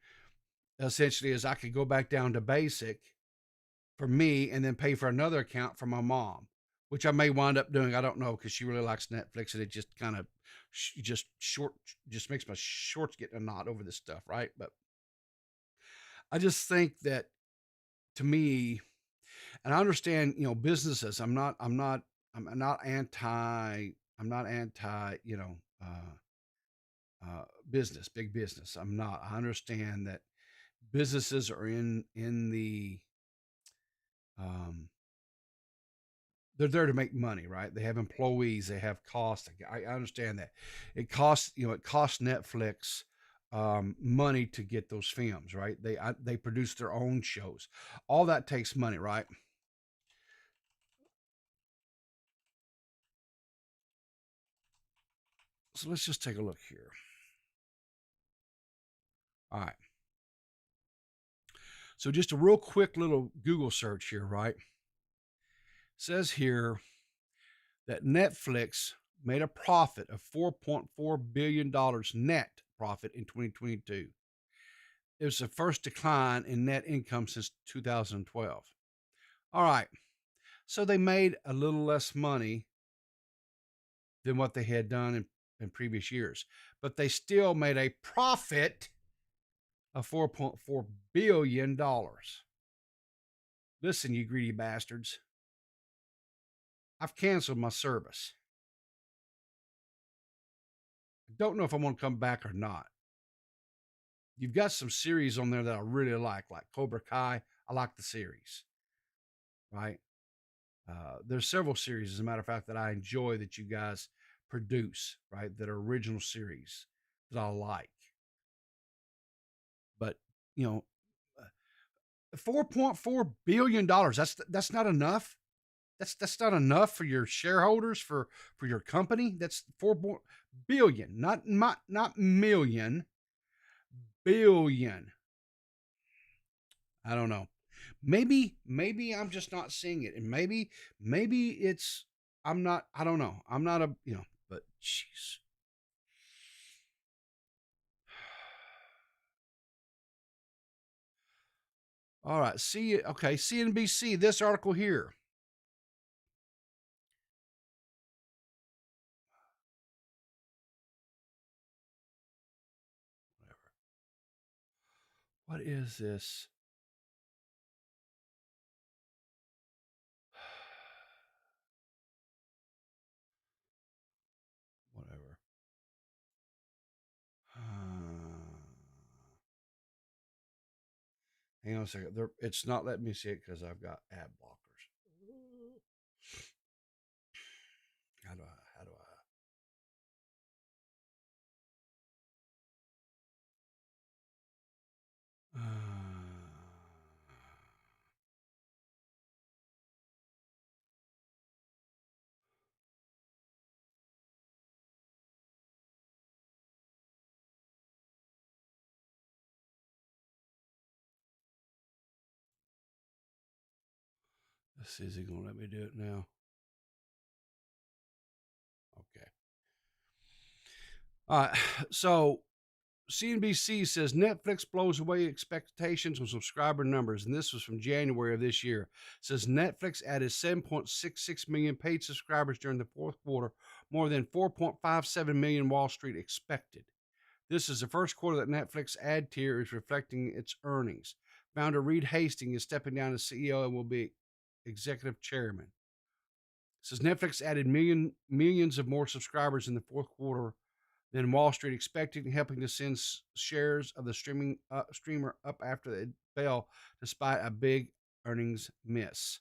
essentially is I could go back down to basic for me and then pay for another account for my mom, which I may wind up doing. I don't know, because she really likes Netflix, and it just kind of just makes my shorts get a knot over this stuff, right? But I just think that, to me, and I understand, businesses. I'm not anti. Business, big business. I'm not. I understand that businesses are in the they're there to make money, right? They have employees, they have costs. I understand that. It costs Netflix money to get those films, right? They produce their own shows. All that takes money, right? So let's just take a look here. All right. So just a real quick little Google search here, right? It says here that Netflix made a profit of $4.4 billion net profit in 2022. It was the first decline in net income since 2012. All right. So they made a little less money than what they had done in previous years, but they still made a profit of $4.4 billion. Listen, you greedy bastards. I've canceled my service. I don't know if I want to come back or not. You've got some series on there that I really like Cobra Kai. I like the series, right? There's several series, as a matter of fact, that I enjoy that you guys produce, right? That are original series that I like. But, $4.4 billion, that's not enough. that's not enough for your shareholders for your company. That's 4 billion, not million, billion. I don't know. Maybe I'm just not seeing it, and maybe it's I'm not. I don't know. I'm not a but jeez. All right. See. Okay. CNBC. This article here. What is this? Whatever. Hang on a second. It's not letting me see it because I've got ad blockers. How do I? Let's see. Is he gonna let me do it now? Okay. All right. So CNBC says Netflix blows away expectations on subscriber numbers, and this was from January of this year. It says Netflix added 7.66 million paid subscribers during the fourth quarter, more than 4.57 million Wall Street expected. This is the first quarter that Netflix ad tier is reflecting its earnings. Founder Reed Hastings is stepping down as CEO and will be executive chairman. It says Netflix added millions of more subscribers in the fourth quarter than Wall Street expected, helping to send shares of the streamer up after it fell despite a big earnings miss.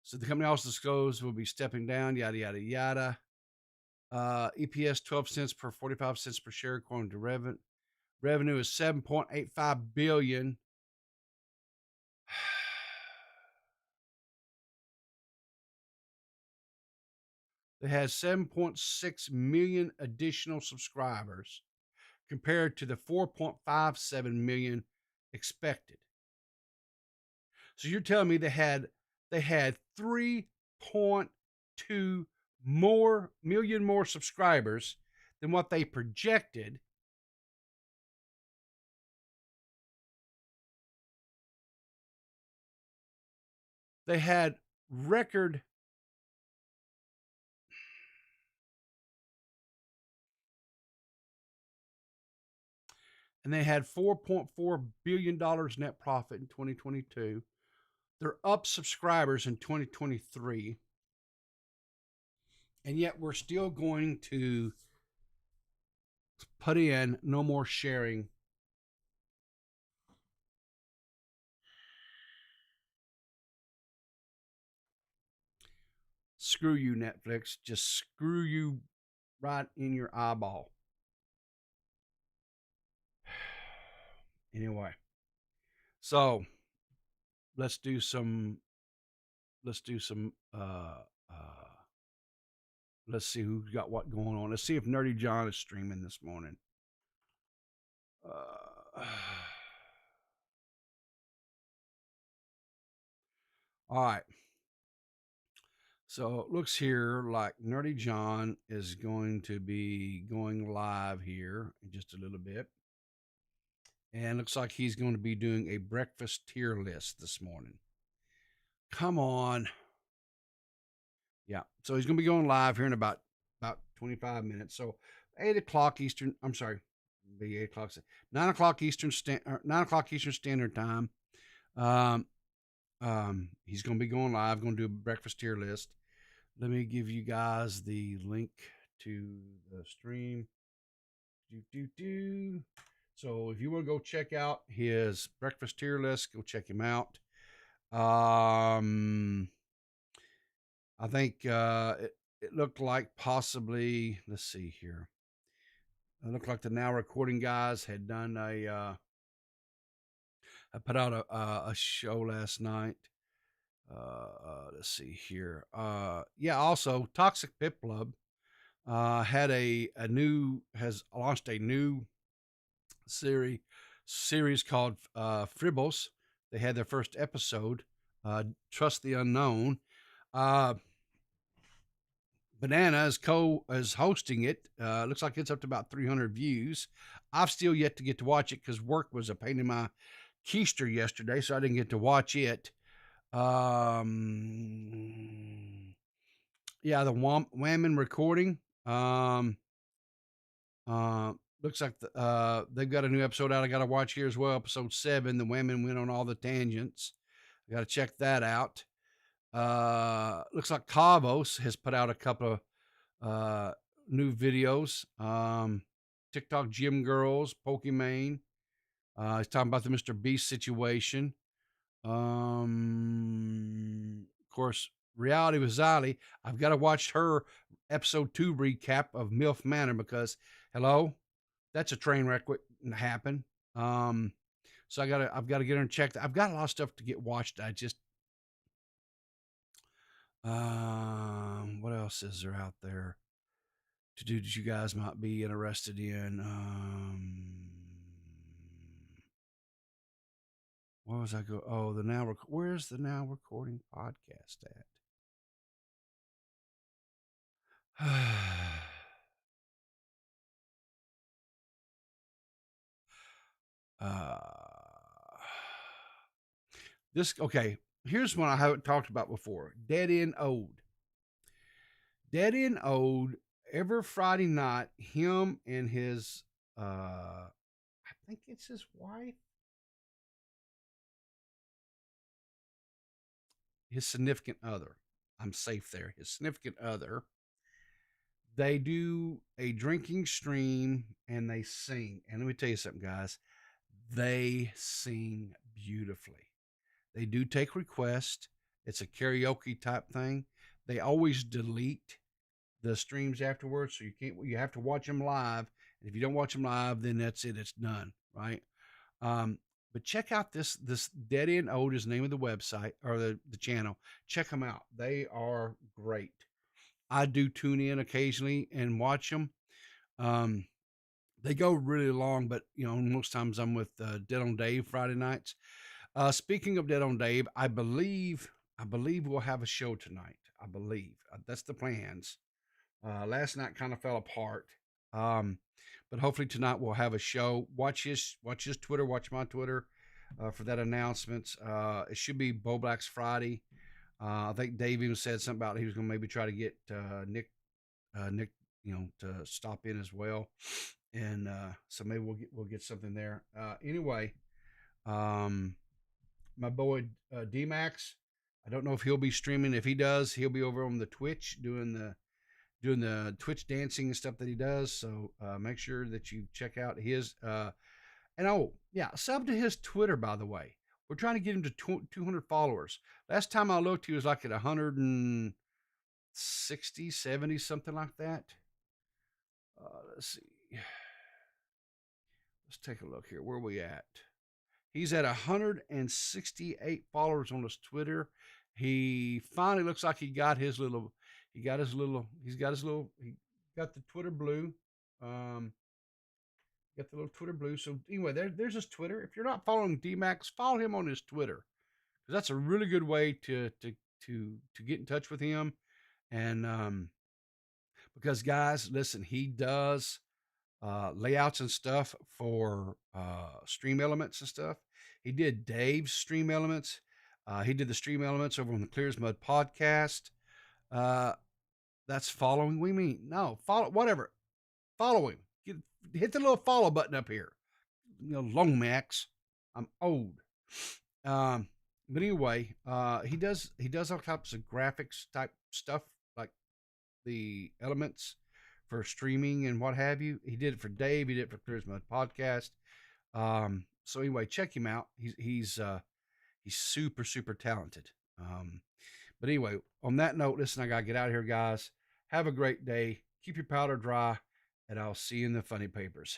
So the company also disclosed will be stepping down, yada, yada, yada. EPS 12 cents per 45 cents per share, according to revenue is $7.85 billion. They had 7.6 million additional subscribers compared to the 4.57 million expected. So you're telling me they had 3.2 million more subscribers than what they projected. They had record and they had $4.4 billion net profit in 2022. They're up subscribers in 2023. And yet we're still going to put in no more sharing. Screw you, Netflix. Just screw you right in your eyeball. Anyway, so let's do some let's see who's got what going on. Let's see if Nerdy John is streaming this morning. All right. So it looks here like Nerdy John is going to be going live here in just a little bit. And looks like he's going to be doing a breakfast tier list this morning. Come on. Yeah. So he's going to be going live here in about 25 minutes. So 8 o'clock Eastern. I'm sorry. Be 8 o'clock. 9 o'clock Eastern 9 o'clock Eastern Standard Time. He's going to be going live, going to do a breakfast tier list. Let me give you guys the link to the stream. So if you want to go check out his breakfast tier list, go check him out. I think it looked like possibly, let's see here. It looked like the Now Recording guys had done I put out a show last night. Let's see here. Yeah. Also, Toxic Pip Club had has launched a new series called Fribbles. They had their first episode, Trust the Unknown. Banana is hosting it. Looks like it's up to about 300 views. I've still yet to get to watch it because work was a pain in my keister yesterday, so I didn't get to watch it. Yeah, the Whammon recording. Looks like they've got a new episode out. I got to watch here as well. Episode 7. The Whammon went on all the tangents. I got to check that out. Looks like Cavos has put out a couple of new videos. TikTok Gym Girls, Pokimane. He's talking about the Mr. Beast situation. Of course, Reality with Xylee. I've got to watch her episode 2 recap of MILF Manor because, hello, that's a train wreck what happened. So I've got to get her and check that. I've got a lot of stuff to get watched. I just, what else is there out there to do that you guys might be interested in? Where was I go? Oh, where's the Now Recording podcast at? Okay. Here's one I haven't talked about before. Dead End Ode. Dead End Ode. Every Friday night, him and his, I think it's his wife, his significant other. I'm safe there. His significant other. They do a drinking stream and they sing. And let me tell you something, guys. They sing beautifully. They do take requests. It's a karaoke type thing. They always delete the streams afterwards, so you have to watch them live. And if you don't watch them live, then that's it. It's done, right? But check out this Dead End Ode is the name of the website or the channel. Check them out. They are great. I do tune in occasionally and watch them. They go really long, but most times I'm with Dead on Dave Friday nights. Speaking of Dead on Dave, I believe we'll have a show tonight. I believe that's the plans. Last night kind of fell apart, but hopefully tonight we'll have a show. Watch his Twitter, watch my Twitter for that announcement. It should be Bo Black's Friday. I think Dave even said something about he was going to maybe try to get Nick, to stop in as well, and so maybe we'll get something there. Anyway, my boy D-Max, I don't know if he'll be streaming. If he does, he'll be over on the Twitch doing the Twitch dancing and stuff that he does. So make sure that you check out his and sub to his Twitter, by the way. We're trying to get him to 200 followers. Last time I looked, he was like at 160, 70, something like that. Let's see. Let's take a look here. Where are we at? He's at 168 followers on his Twitter. He finally looks like he got the Twitter blue. Got the little Twitter blue. So anyway, there's his Twitter. If you're not following D-Max, follow him on his Twitter, because that's a really good way to get in touch with him. And because guys, listen, he does layouts and stuff for stream elements and stuff. He did Dave's stream elements. He did the stream elements over on the Clear as Mud podcast. That's following. We mean no follow whatever. Follow him. Hit the little follow button up here. Long Max. I'm old. But anyway, he does all types of graphics type stuff, like the elements for streaming and what have you. He did it for Dave. He did it for Clear as Mud podcast. So anyway, check him out. He's super, super talented. But anyway, on that note, listen, I got to get out of here, guys. Have a great day. Keep your powder dry, and I'll see you in the funny papers.